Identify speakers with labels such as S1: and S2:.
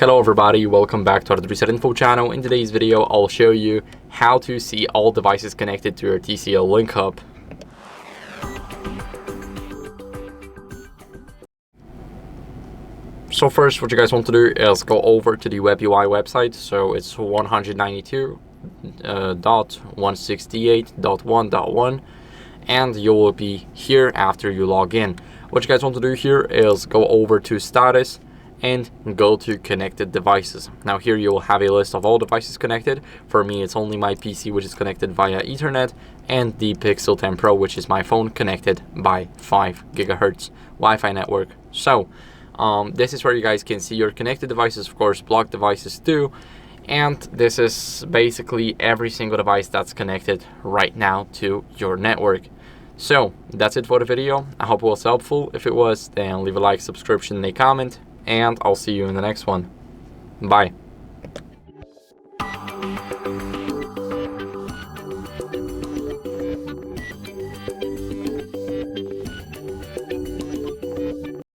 S1: Hello everybody, welcome back to HardReset.Info channel. In today's video, I'll show you how to see all devices connected to your TCL Linkhub. So first, what you guys want to do is go over to the WebUI website. So it's 192.168.1.1, and you will be here after you log in. What you guys want to do here is go over to status and go to connected devices. Now here you will have a list of all devices connected. For me, it's only my PC, which is connected via Ethernet, and the Pixel 10 Pro, which is my phone, connected by 5 GHz Wi-Fi network. So this is where you guys can see your connected devices, of course, blocked devices too. And this is basically every single device that's connected right now to your network. So that's it for the video. I hope it was helpful. If it was, then leave a like, subscription, and a comment, and I'll see you in the next one. Bye.